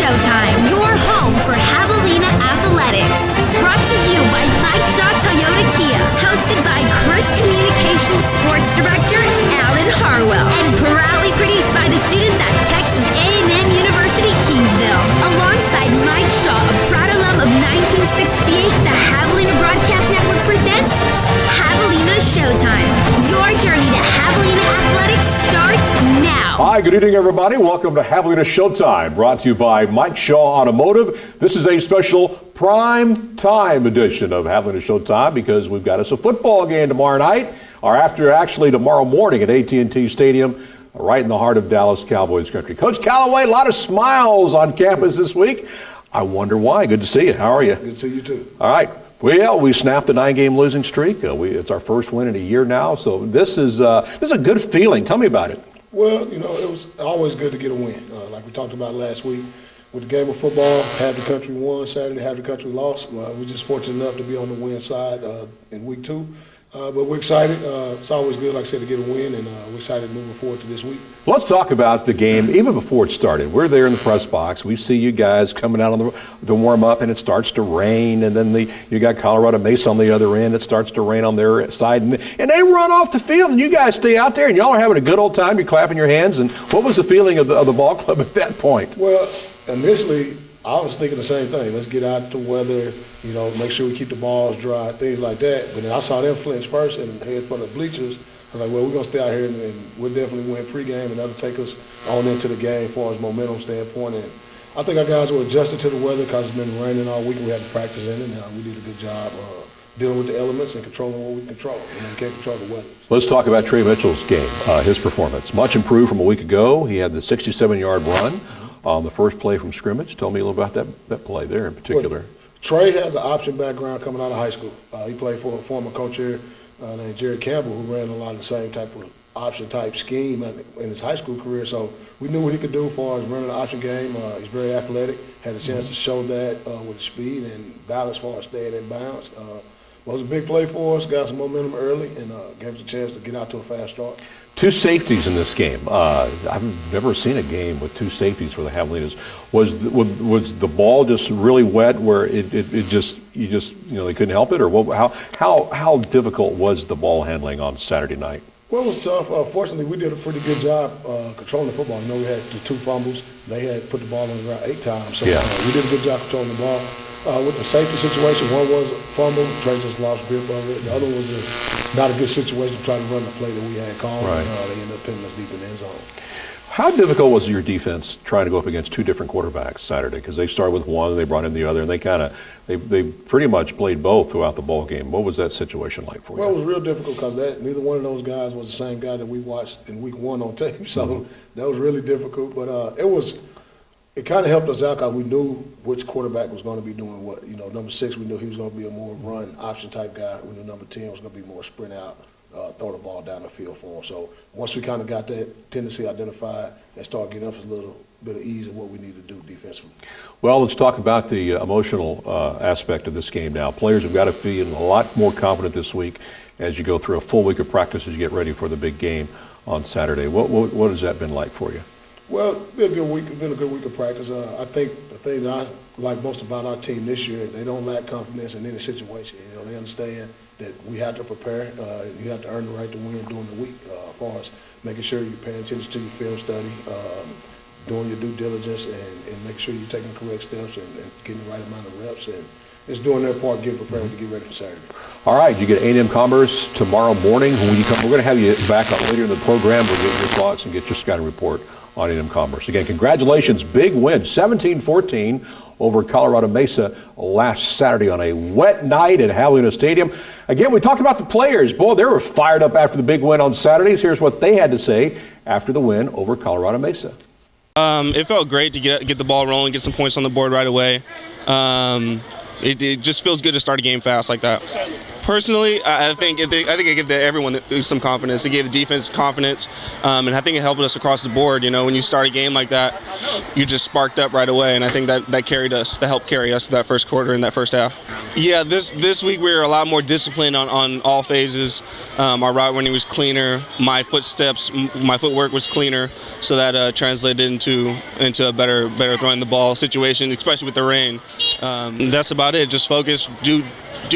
Showtime, your home for Javelina Athletics. Brought to you by Mike Shaw Toyota Kia. Hosted by Chris Communications Sports Director Alan Harwell. And proudly produced by the students at Texas A&M University Kingsville. Alongside Mike Shaw, a proud alum of 1968, the Javelina Broadcast Network presents Javelina Showtime. Your journey to Javelina Athletics starts now. Hi, good evening, everybody. Welcome to Javelina Showtime, brought to you by Mike Shaw Automotive. This is a special prime time edition of Javelina Showtime because we've got us a football game tomorrow night, or actually tomorrow morning at AT&T Stadium, right in the heart of Dallas Cowboys country. Coach Callaway, a lot of smiles on campus this week. I wonder why. Good to see you. How are you? Good to see you, too. All right. Well, we snapped a 9-game losing streak. It's our first win in a year now, so this is a good feeling. Tell me about it. Well, you know, it was always good to get a win. Like we talked about last week, with the game of football, half the country won Saturday, half the country lost. We're just fortunate enough to be on the win side in week 2. But we're excited. It's always good, like I said, to get a win, and we're excited moving forward to this week. Let's talk about the game even before it started. We're there in the press box. We see you guys coming out to warm up, and it starts to rain, and then you got Colorado Mesa on the other end. It starts to rain on their side, and they run off the field, and you guys stay out there, and y'all are having a good old time. You're clapping your hands. And what was the feeling of the ball club at that point? Well, initially, I was thinking the same thing. Let's get out the weather, you know, make sure we keep the balls dry, things like that. But then I saw them flinch first and head for the bleachers. I was like, well, we're going to stay out here and we'll definitely win pregame, and that'll take us on into the game as far as momentum standpoint. And I think our guys were adjusted to the weather because it's been raining all week. We had to practice in it, and we did a good job dealing with the elements and controlling what we control. You know, we can't control the weather. Let's talk about Trey Mitchell's game, his performance. Much improved from a week ago. He had the 67-yard run on the first play from scrimmage. Tell me a little about that play there in particular. Well, Trey has an option background coming out of high school. He played for a former coach here named Jerry Campbell, who ran a lot of the same type of option-type scheme in his high school career. So we knew what he could do as far as running the option game. He's very athletic, had a chance to show that with his speed and balance as far as staying in bounds. It was a big play for us, got some momentum early, and gave us a chance to get out to a fast start. 2 safeties in this game. I've never seen a game with 2 safeties for the Javelinas. Was the ball just really wet where they couldn't help it, or how difficult was the ball handling on Saturday night? Well, it was tough. Fortunately, we did a pretty good job controlling the football. You know, we had the 2 fumbles. They had put the ball on the ground 8 times. So we did a good job controlling the ball. With the safety situation, one was a fumble. Trey just lost grip of it. The other was not a good situation to try to run the play that we had called. Right. They ended up pinning us deep in the end zone. How difficult was your defense trying to go up against 2 different quarterbacks Saturday? Because they started with one, and they brought in the other, and they pretty much played both throughout the ball game. What was that situation like for you? Well, it was real difficult because neither one of those guys was the same guy that we watched in week 1 on tape. So that was really difficult. But it kind of helped us out because we knew which quarterback was going to be doing what. You know, number 6, we knew he was going to be a more run option type guy. We knew number 10 was going to be more sprint out, throw the ball down the field for him. So once we kind of got that tendency identified and started getting us a little bit of ease of what we need to do defensively. Well, let's talk about the emotional aspect of this game now. Players have got to feel a lot more confident this week as you go through a full week of practice as you get ready for the big game on Saturday. What has that been like for you? Well, it's been a good week. It's been a good week of practice. I think the thing that I like most about our team this year, they don't lack confidence in any situation. You know, they understand that we have to prepare. You have to earn the right to win during the week. As far as making sure you're paying attention to your film study, doing your due diligence, and making sure you're taking correct steps and getting the right amount of reps, and it's doing their part, getting prepared to get ready for Saturday. All right, you get A&M Commerce tomorrow morning. When you come, we're going to have you back later in the program. We'll get your thoughts and get your scouting report on A&M Commerce. Again, congratulations, big win, 17-14 over Colorado Mesa last Saturday on a wet night at Javelina Stadium. Again, we talked about the players. Boy, they were fired up after the big win on Saturdays. Here's what they had to say after the win over Colorado Mesa. It felt great to get the ball rolling, get some points on the board right away. It just feels good to start a game fast like that. Personally, I think it gave everyone some confidence. It gave the defense confidence, and I think it helped us across the board. You know, when you start a game like that, you just sparked up right away, and I think that carried us, that helped carry us that first quarter and that first half. Yeah, this week we were a lot more disciplined on all phases. Our route running was cleaner. My footwork was cleaner, so that translated into a better throwing the ball situation, especially with the rain. That's about it. Just focus, do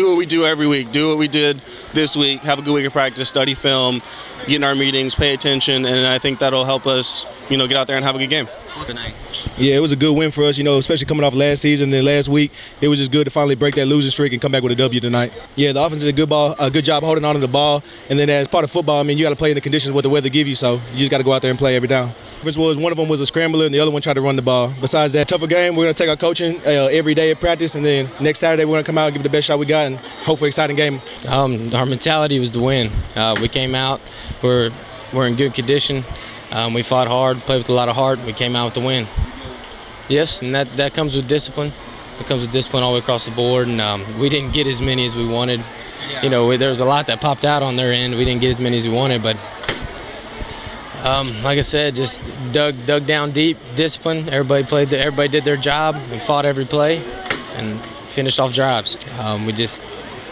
what we do every week. Do what we did this week. Have a good week of practice. Study film, get in our meetings, pay attention, and I think that'll help us, get out there and have a good game. Tonight. Yeah, it was a good win for us, especially coming off last season and then last week. It was just good to finally break that losing streak and come back with a W tonight. Yeah, the offense did a good job holding on to the ball. And then as part of football, you got to play in the conditions what the weather give you, so you just got to go out there and play every down. One of them was a scrambler and the other one tried to run the ball. Besides that, tougher game, we're going to take our coaching every day at practice, and then next Saturday we're going to come out and give it the best shot we got and hope for an exciting game. Our mentality was to win. We came out, we're in good condition. We fought hard, played with a lot of heart. We came out with the win. Yes, and that comes with discipline. That comes with discipline all the way across the board. And we didn't get as many as we wanted. Yeah. There was a lot that popped out on their end. We didn't get as many as we wanted, but like I said, just dug down deep, discipline. Everybody did their job. We fought every play and finished off drives.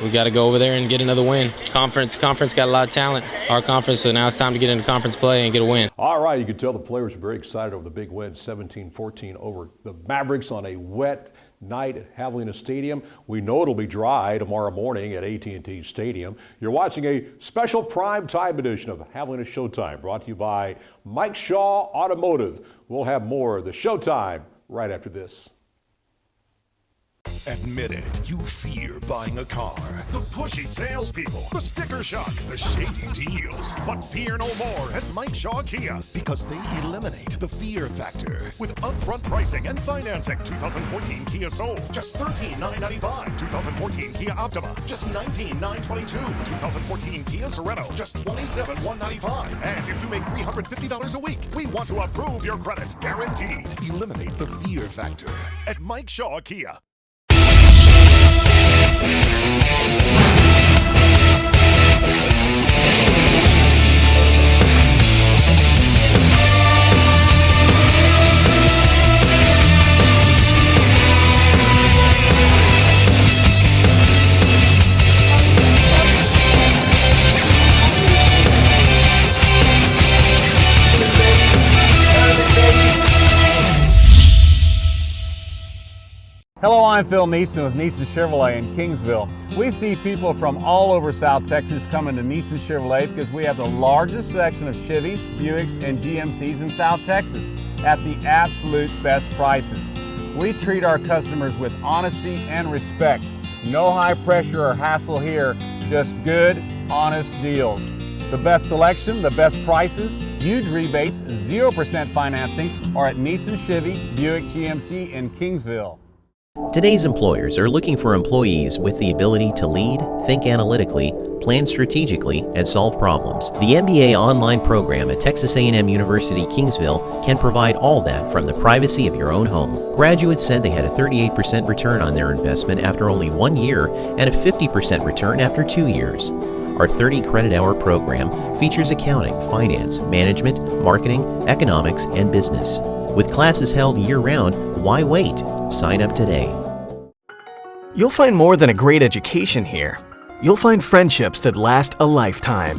We got to go over there and get another win. Conference got a lot of talent. Our conference, so now it's time to get into conference play and get a win. All right, you can tell the players are very excited over the big win, 17-14 over the Mavericks on a wet night at Javelina Stadium. We know it'll be dry tomorrow morning at AT&T Stadium. You're watching a special prime time edition of Javelina Showtime, brought to you by Mike Shaw Automotive. We'll have more of the Showtime right after this. Admit it, you fear buying a car. The pushy salespeople, the sticker shock, the shady deals. But fear no more at Mike Shaw Kia, because they eliminate the fear factor. With upfront pricing and financing. 2014 Kia Soul, just $13,995. 2014 Kia Optima, just $19,922. 2014 Kia Sorento, just $27,195. And if you make $350 a week, we want to approve your credit, guaranteed. Eliminate the fear factor at Mike Shaw Kia. Hello, I'm Phil Neeson with Neeson Chevrolet in Kingsville. We see people from all over South Texas coming to Neeson Chevrolet because we have the largest section of Chevys, Buicks, and GMCs in South Texas at the absolute best prices. We treat our customers with honesty and respect. No high pressure or hassle here, just good, honest deals. The best selection, the best prices, huge rebates, 0% financing are at Neeson Chevy, Buick GMC in Kingsville. Today's employers are looking for employees with the ability to lead, think analytically, plan strategically, and solve problems. The MBA online program at Texas A&M University Kingsville can provide all that from the privacy of your own home. Graduates said they had a 38% return on their investment after only 1 year and a 50% return after 2 years. Our 30-credit-hour program features accounting, finance, management, marketing, economics, and business. With classes held year-round, why wait? Sign up today. You'll find more than a great education here. You'll find friendships that last a lifetime.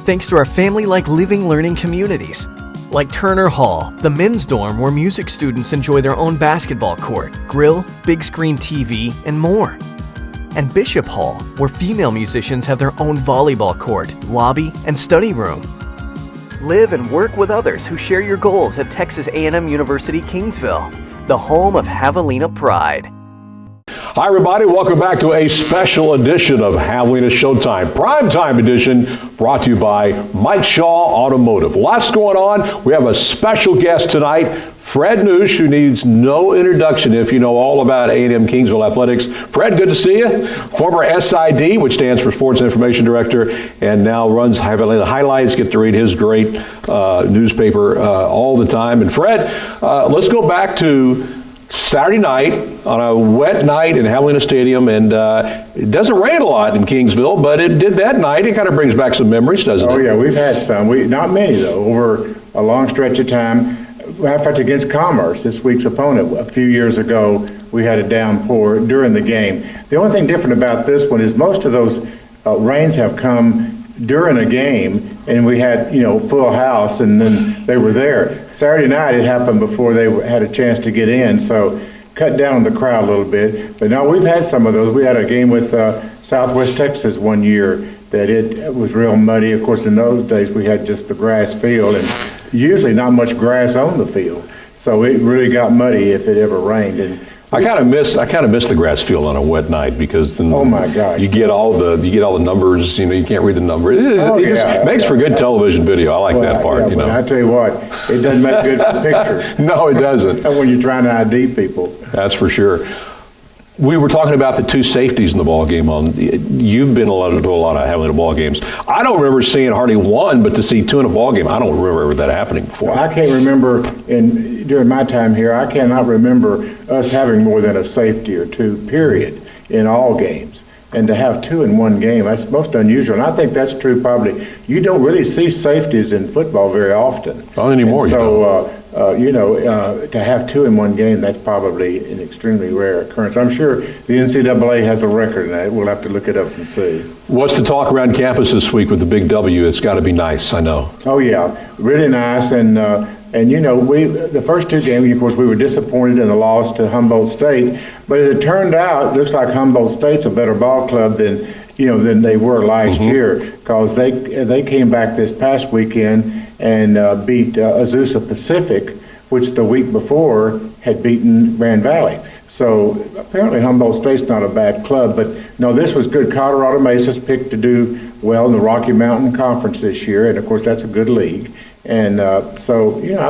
Thanks to our family-like living learning communities. Like Turner Hall, the men's dorm where music students enjoy their own basketball court, grill, big screen TV, and more. And Bishop Hall, where female musicians have their own volleyball court, lobby, and study room. Live and work with others who share your goals at Texas A&M University Kingsville, the home of Javelina pride. Hi, everybody. Welcome back to a special edition of Javelina Showtime, primetime edition, brought to you by Mike Shaw Automotive. Lots going on. We have a special guest tonight, Fred Noosh, who needs no introduction if you know all about A&M Kingsville Athletics. Fred, good to see you. Former SID, which stands for Sports Information Director, and now runs Javelina Highlights. Get to read his great newspaper all the time. And Fred, let's go back to Saturday night on a wet night in Javelina Stadium, and it doesn't rain a lot in Kingsville, but it did that night. It kind of brings back some memories, doesn't it? Oh yeah, we've had some. Not many though, over a long stretch of time. Matter of fact, against Commerce, this week's opponent, a few years ago, we had a downpour during the game. The only thing different about this one is most of those rains have come during a game, and we had, full house, and then they were there. Saturday night it happened before they had a chance to get in, so cut down on the crowd a little bit. But no, we've had some of those. We had a game with Southwest Texas one year that it was real muddy. Of course, in those days we had just the grass field, and usually not much grass on the field. So it really got muddy if it ever rained. And I kind of miss the grass field on a wet night, because then oh my gosh, you get all the numbers. You can't read the number. It just makes for good television video. I like that part. Yeah, but I tell you what, it doesn't make good for pictures. No, it doesn't. When you're trying to ID people. That's for sure. We were talking about the two safeties in the ball game. You've been to a lot of Javelina ball games. I don't remember seeing hardly one, but to see two in a ball game, I don't remember ever that happening before. Well, I can't remember during my time here. I cannot remember us having more than a safety or two, period, in all games. And to have two in one game, that's most unusual. And I think that's true probably. You don't really see safeties in football very often. Not anymore. To have two in one game, that's probably an extremely rare occurrence. I'm sure the NCAA has a record in that. We'll have to look it up and see. What's the talk around campus this week with the big W? It's got to be nice, I know. Oh, yeah, really nice. And the first two games, of course, we were disappointed in the loss to Humboldt State. But as it turned out, it looks like Humboldt State's a better ball club than they were last year, because they came back this past weekend and beat Azusa Pacific, which the week before had beaten Grand Valley. So apparently Humboldt State's not a bad club, but no, this was good. Colorado Mesa's picked to do well in the Rocky Mountain Conference this year, and of course that's a good league. And I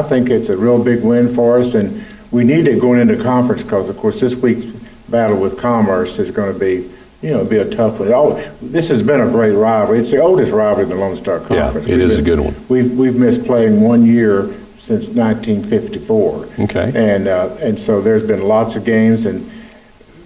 think it's a real big win for us, and we need it going into conference, because of course this week's battle with Commerce is going to be be a tough one. This has been a great rivalry. It's the oldest rivalry in the Lone Star Conference. Yeah, it is a good one. We've missed playing 1 year since 1954. Okay. And so there's been lots of games and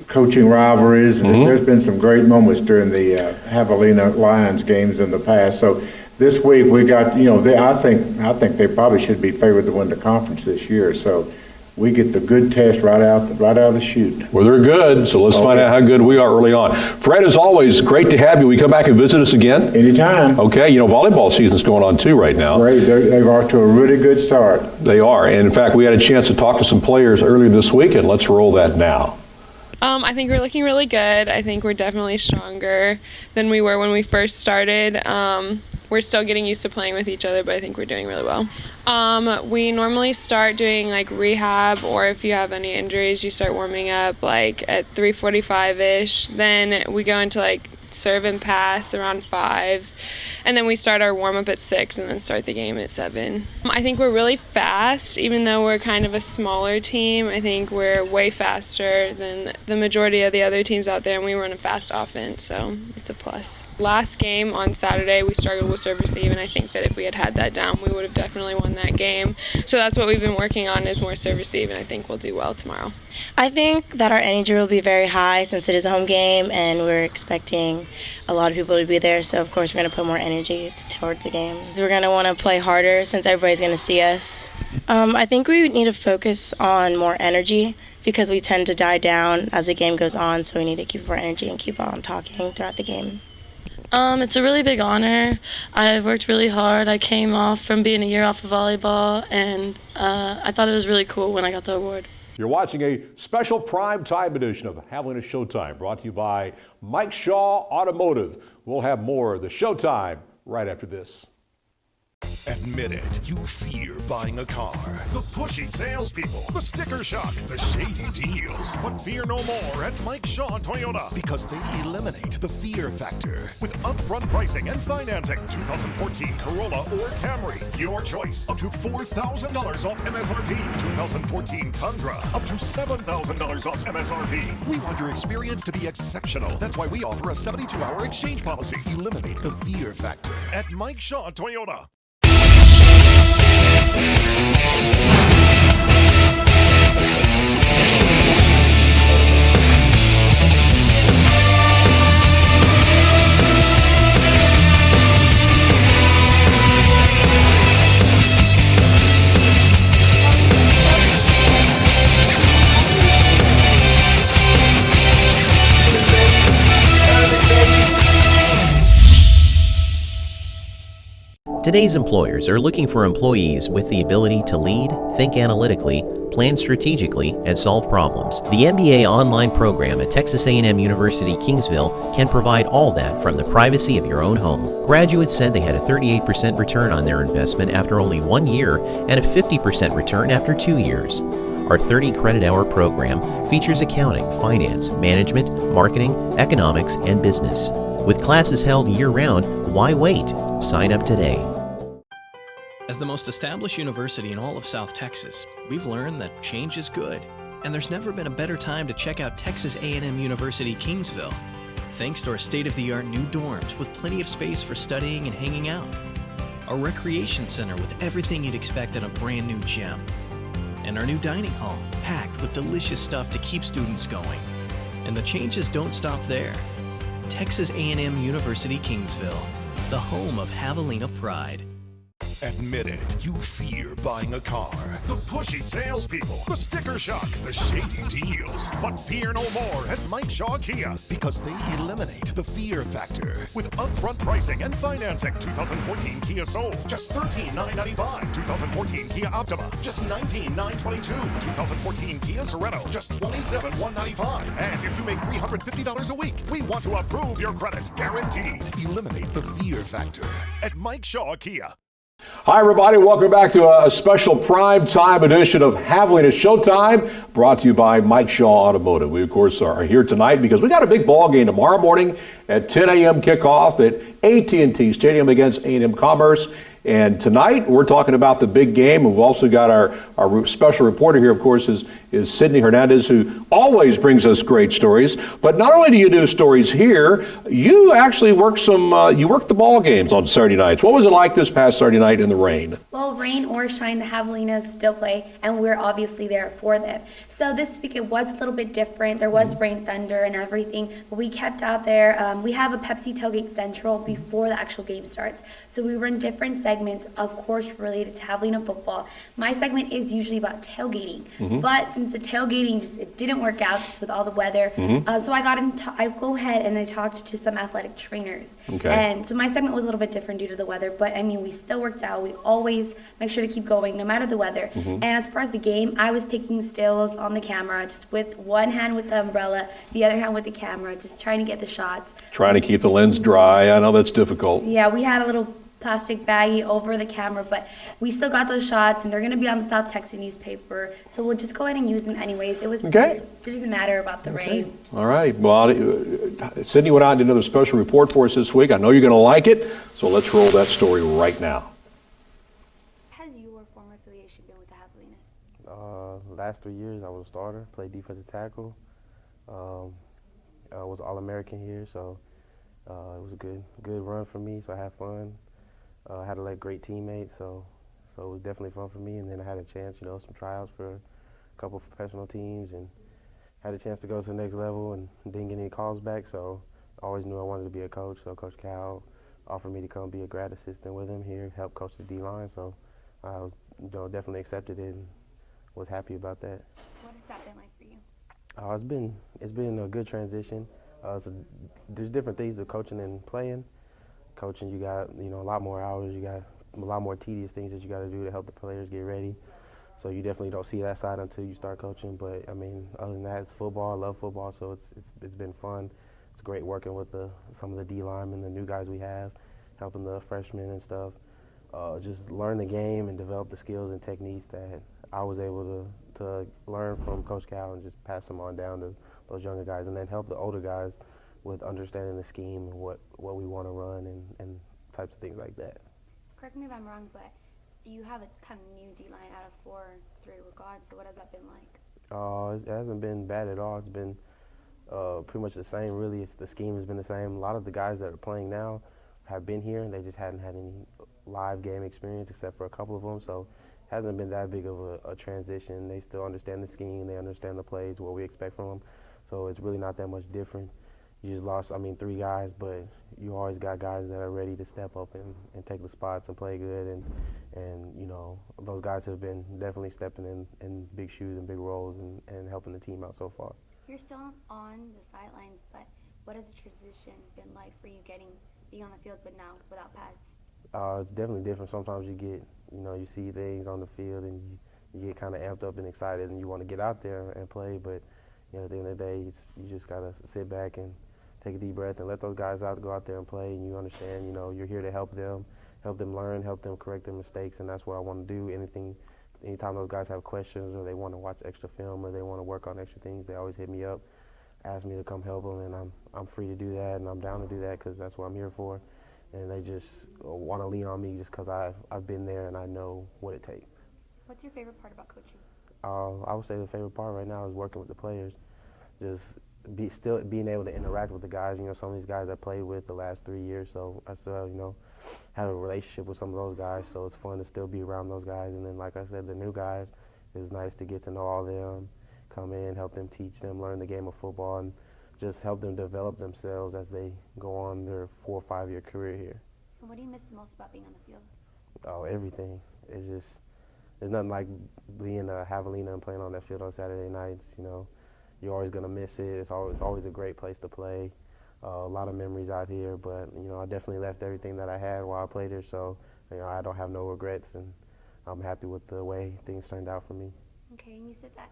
coaching rivalries, and there's been some great moments during the Javelina Lions games in the past. So this week we got, I think they probably should be favored to win the conference this year. So we get the good test right out of the chute. Well, they're good, so let's find out how good we are early on. Fred, as always, great to have you. Will you come back and visit us again? Anytime. Okay, volleyball season's going on too right now. Great, they're off to a really good start. They are, and in fact, we had a chance to talk to some players earlier this week, and let's roll that now. I think we're looking really good. I think we're definitely stronger than we were when we first started. We're still getting used to playing with each other, but I think we're doing really well. We normally start doing rehab, or if you have any injuries, you start warming up at 3:45-ish. Then we go into serve and pass around 5, and then we start our warm-up at 6 and then start the game at 7. I think we're really fast, even though we're kind of a smaller team. I think we're way faster than the majority of the other teams out there, and we run a fast offense, so it's a plus. Last game on Saturday, we struggled with serve receive, and I think that if we had that down, we would have definitely won that game. So that's what we've been working on, is more serve receive, and I think we'll do well tomorrow. I think that our energy will be very high since it is a home game, and we're expecting a lot of people to be there. So, of course, we're going to put more energy towards the game. So we're going to want to play harder since everybody's going to see us. I think we need to focus on more energy because we tend to die down as the game goes on, so we need to keep our energy and keep on talking throughout the game. It's a really big honor. I've worked really hard. I came off from being a year off of volleyball, and I thought it was really cool when I got the award. You're watching a special prime time edition of Javelina Showtime, brought to you by Mike Shaw Automotive. We'll have more of the Showtime right after this. Admit it, you fear buying a car. The pushy salespeople, the sticker shock, the shady deals. But fear no more at Mike Shaw Toyota, because they eliminate the fear factor. With upfront pricing and financing, 2014 Corolla or Camry, your choice. Up to $4,000 off MSRP. 2014 Tundra, up to $7,000 off MSRP. We want your experience to be exceptional. That's why we offer a 72-hour exchange policy. Eliminate the fear factor at Mike Shaw Toyota. Today's employers are looking for employees with the ability to lead, think analytically, plan strategically, and solve problems. The MBA online program at Texas A&M University Kingsville can provide all that from the privacy of your own home. Graduates said they had a 38% return on their investment after only 1 year and a 50% return after 2 years. Our 30-credit-hour program features accounting, finance, management, marketing, economics, and business. With classes held year-round, why wait? Sign up today. As the most established university in all of South Texas, we've learned that change is good, and there's never been a better time to check out Texas A&M University Kingsville. Thanks to our state-of-the-art new dorms with plenty of space for studying and hanging out, our recreation center with everything you'd expect at a brand new gym, and our new dining hall packed with delicious stuff to keep students going. And the changes don't stop there. Texas A&M University Kingsville, the home of Javelina pride. Admit it, you fear buying a car. The pushy salespeople, the sticker shock, the shady deals. But fear no more at Mike Shaw Kia, because they eliminate the fear factor. With upfront pricing and financing. 2014 Kia Soul, just $13,995. 2014 Kia Optima, just $19,922. 2014 Kia Sorento, just $27,195. And if you make $350 a week, we want to approve your credit, guaranteed. Eliminate the fear factor at Mike Shaw Kia. Hi, everybody. Welcome back to a special prime time edition of Javelina Showtime, brought to you by Mike Shaw Automotive. We, of course, are here tonight because we got a big ball game tomorrow morning at 10 a.m. kickoff at AT&T Stadium against A&M Commerce. And tonight, we're talking about the big game. We've also got our special reporter here, of course, is Sydney Hernandez, who always brings us great stories. But not only do you do stories here, you actually work the ball games on Saturday nights. What was it like this past Saturday night in the rain? Well, rain or shine, the Javelinas still play, and we're obviously there for them. So this week it was a little bit different. There was rain, thunder, and everything, but we kept out there. We have a Pepsi Tailgate Central before the actual game starts. So we run different segments, of course, related to Javelina football. My segment is usually about tailgating, but since the tailgating it didn't work out with all the weather, so I go ahead and I talked to some athletic trainers. Okay. And so my segment was a little bit different due to the weather, but I mean, we still worked out. We always make sure to keep going no matter the weather. And as far as the game, I was taking stills on the camera, just with one hand with the umbrella, the other hand with the camera, just trying to get the shots. Trying to keep the lens dry. I know that's difficult. Yeah, we had a little plastic baggie over the camera, but we still got those shots, and they're going to be on the South Texas newspaper, so we'll just go ahead and use them anyways. It didn't matter about the rain. All right. Well, Sydney went out and did another special report for us this week. I know you're going to like it, so let's roll that story right now. Has your former affiliation been with the Javelinas? Last 3 years, I was a starter, played defensive tackle. I was All-American here, so it was a good run for me, so I had fun. I had a great teammates, so it was definitely fun for me. And then I had a chance, some tryouts for a couple of professional teams, and had a chance to go to the next level and didn't get any calls back. So I always knew I wanted to be a coach. So Coach Cal offered me to come be a grad assistant with him here, help coach the D-line. So I was, definitely accepted it and was happy about that. What has that been like for you? It's been a good transition. So there's different things to coaching and playing. Coaching, you got a lot more hours. You got a lot more tedious things that you got to do to help the players get ready. So you definitely don't see that side until you start coaching. But I mean, other than that, it's football. I love football, so it's been fun. It's great working with some of the D linemen, the new guys we have, helping the freshmen and stuff. Just learn the game and develop the skills and techniques that I was able to learn from Coach Cal and just pass them on down to those younger guys, and then help the older guys with understanding the scheme and what we want to run and types of things like that. Correct me if I'm wrong, but you have a kind of new D-line out of 4-3 regards, so what has that been like? It hasn't been bad at all. It's been pretty much the same, really. The scheme has been the same. A lot of the guys that are playing now have been here, and they just hadn't had any live game experience except for a couple of them, so it hasn't been that big of a transition. They still understand the scheme, they understand the plays, what we expect from them, so it's really not that much different. You just lost, 3 guys, but you always got guys that are ready to step up and take the spots and play good. And those guys have been definitely stepping in big shoes and big roles and helping the team out so far. You're still on the sidelines, but what has the transition been like for you being on the field, but now without pads? It's definitely different. Sometimes you get, you see things on the field and you get kind of amped up and excited and you want to get out there and play. But at the end of the day, you just gotta sit back and take a deep breath and let those guys go out there and play. And you understand, you're here to help them learn, help them correct their mistakes, and that's what I want to do. Anytime those guys have questions or they want to watch extra film or they want to work on extra things, they always hit me up, ask me to come help them, and I'm free to do that, and I'm down to do that because that's what I'm here for. And they just want to lean on me just because I've been there and I know what it takes. What's your favorite part about coaching? I would say the favorite part right now is working with the players. Just still being able to interact with the guys. Some of these guys I played with the last 3 years, so I still had a relationship with some of those guys, so it's fun to still be around those guys. And then, like I said, the new guys, it's nice to get to know all of them, come in, help them, teach them, learn the game of football, and just help them develop themselves as they go on their 4 or 5 year career here. And what do you miss the most about being on the field? Oh, everything. There's nothing like being a Javelina and playing on that field on Saturday nights. You're always going to miss it. It's always a great place to play. A lot of memories out here, but I definitely left everything that I had while I played here, so I don't have no regrets, and I'm happy with the way things turned out for me. Okay, and you said that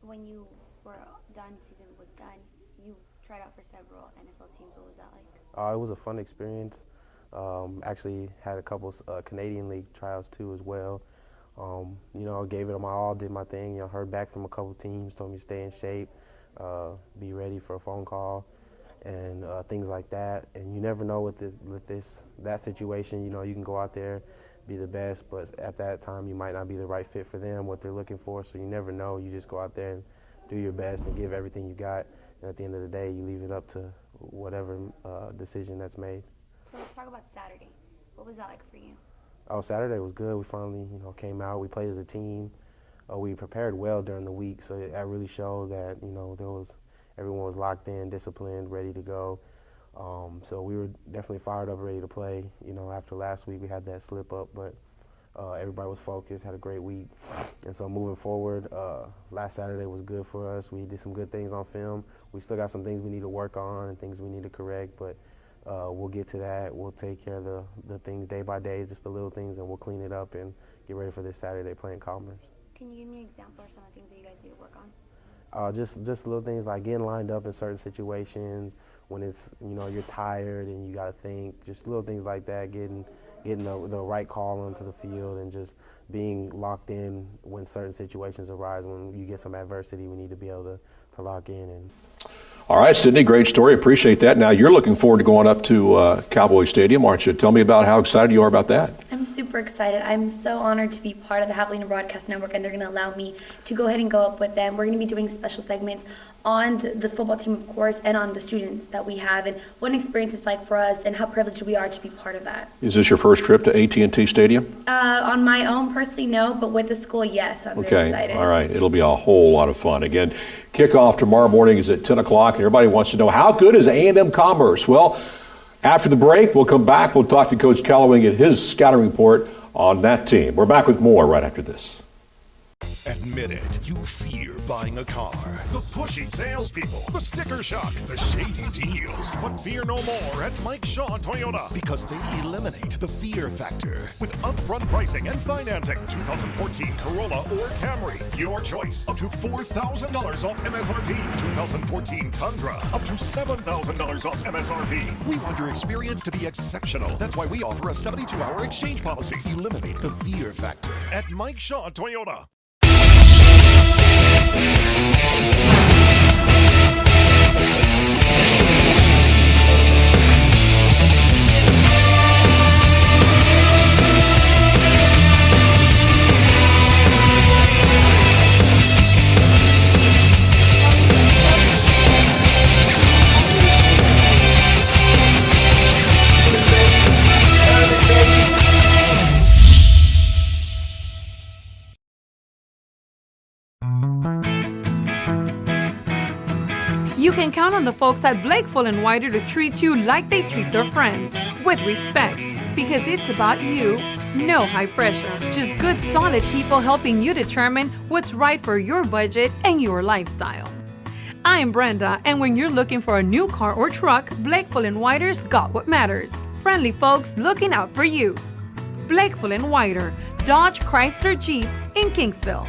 when you were done, season was done, you tried out for several NFL teams. What was that like? It was a fun experience. Actually had a couple Canadian League tryouts too as well. Gave it my all, did my thing. Heard back from a couple teams, told me to stay in shape, be ready for a phone call, and things like that. And you never know with that situation. You can go out there, be the best, but at that time you might not be the right fit for them, what they're looking for. So you never know. You just go out there and do your best and give everything you got. And at the end of the day, you leave it up to whatever decision that's made. So let's talk about Saturday. What was that like for you? Oh, Saturday was good. We finally, came out. We played as a team. We prepared well during the week, so that really showed that, everyone was locked in, disciplined, ready to go. So we were definitely fired up, ready to play. After last week, we had that slip up, but everybody was focused, had a great week. And so moving forward, last Saturday was good for us. We did some good things on film. We still got some things we need to work on and things we need to correct, but we'll get to that. We'll take care of the things day by day, just the little things, and we'll clean it up and get ready for this Saturday playing Commerce. Can you give me an example of some of the things that you guys need to work on? Just little things like getting lined up in certain situations when it's, you're tired and you got to think, just little things like that, getting the right call onto the field and just being locked in when certain situations arise. When you get some adversity, we need to be able to lock in. And all right, Sydney, great story. Appreciate that. Now you're looking forward to going up to Cowboy Stadium, aren't you? Tell me about how excited you are about that. I'm super excited. I'm so honored to be part of the Javelina Broadcast Network, and they're going to allow me to go ahead and go up with them. We're going to be doing special segments on the football team, of course, and on the students that we have, and what an experience it's like for us, and how privileged we are to be part of that. Is this your first trip to AT&T Stadium? On my own, personally, no, but with the school, yes. I'm very excited. All right. It'll be a whole lot of fun. Again, kickoff tomorrow morning is at 10 o'clock, and everybody wants to know, how good is A&M Commerce? Well, after the break, we'll come back. We'll talk to Coach Calloway and get his scouting report on that team. We're back with more right after this. Admit it, you fear buying a car. The pushy salespeople, the sticker shock, the shady deals. But fear no more at Mike Shaw Toyota, because they eliminate the fear factor. With upfront pricing and financing, 2014 Corolla or Camry, your choice. Up to $4,000 off MSRP. 2014 Tundra, up to $7,000 off MSRP. We want your experience to be exceptional. That's why we offer a 72-hour exchange policy. Eliminate the fear factor at Mike Shaw Toyota. You can count on the folks at Blake Full & Wider to treat you like they treat their friends, with respect. Because it's about you, no high pressure. Just good, solid people helping you determine what's right for your budget and your lifestyle. I'm Brenda, and when you're looking for a new car or truck, Blake Full & Wider's got what matters. Friendly folks looking out for you. Blakeful and Whiter, Dodge Chrysler Jeep in Kingsville.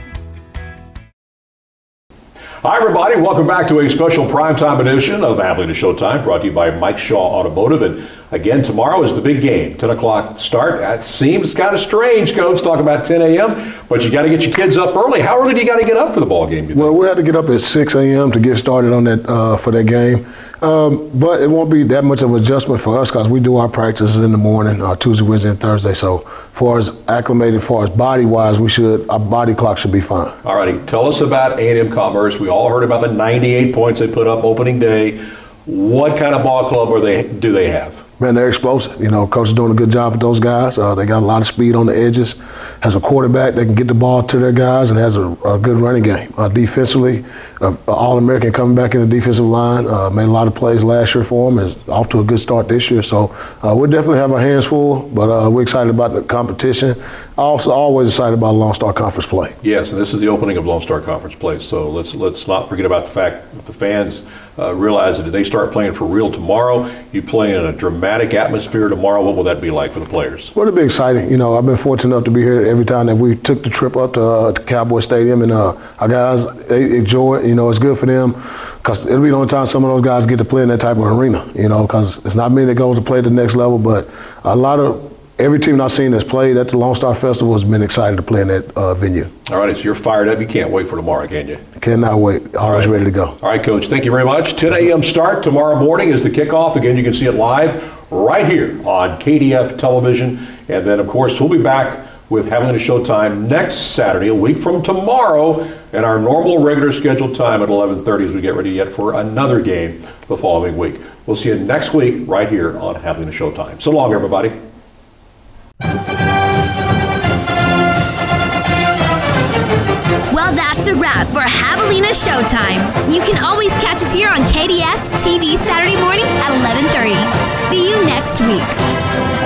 Hi, everybody. Welcome back to a special primetime edition of Javelina Showtime, brought to you by Mike Shaw Automotive. And again, tomorrow is the big game, 10 o'clock start. That seems kind of strange, Coach, talking about 10 a.m., but you got to get your kids up early. How early do you got to get up for the ball game? Well, we had to get up at 6 a.m. to get started on that for that game. But it won't be that much of an adjustment for us because we do our practices in the morning, Tuesday, Wednesday, and Thursday. So far as acclimated, far as body-wise, our body clock should be fine. All righty. Tell us about A&M Commerce. We all heard about the 98 points they put up opening day. What kind of ball club do they have? Man, they're explosive. You know, Coach is doing a good job with those guys. They got a lot of speed on the edges. Has a quarterback that can get the ball to their guys and has a good running game. Defensively, All-American coming back in the defensive line. Made a lot of plays last year for them. Is off to a good start this year. So we definitely have our hands full, but we're excited about the competition. Also, always excited about Lone Star Conference play. Yes, and this is the opening of Lone Star Conference play. So let's not forget about the fact that the fans realize that if they start playing for real tomorrow, you play in a dramatic atmosphere tomorrow. What will that be like for the players? Well, it'll be exciting. You know, I've been fortunate enough to be here every time that we took the trip up to Cowboy Stadium, and our guys, they enjoy it. You know, it's good for them because it'll be the only time some of those guys get to play in that type of arena, you know, because it's not many that goes to play at the next level, but every team I've seen that's played at the Lone Star Festival has been excited to play in that venue. All right, so you're fired up. You can't wait for tomorrow, can you? Cannot wait. Always ready to go. All right, Coach, thank you very much. 10 a.m. start tomorrow morning is the kickoff. Again, you can see it live right here on KDF television. And then, of course, we'll be back with Javelina Showtime next Saturday, a week from tomorrow, and our normal regular scheduled time at 11:30 as we get ready yet for another game the following week. We'll see you next week right here on Javelina Showtime. So long, everybody. Well, that's a wrap for Javelina Showtime. You can always catch us here on KDF TV Saturday mornings at 11:30. See you next week.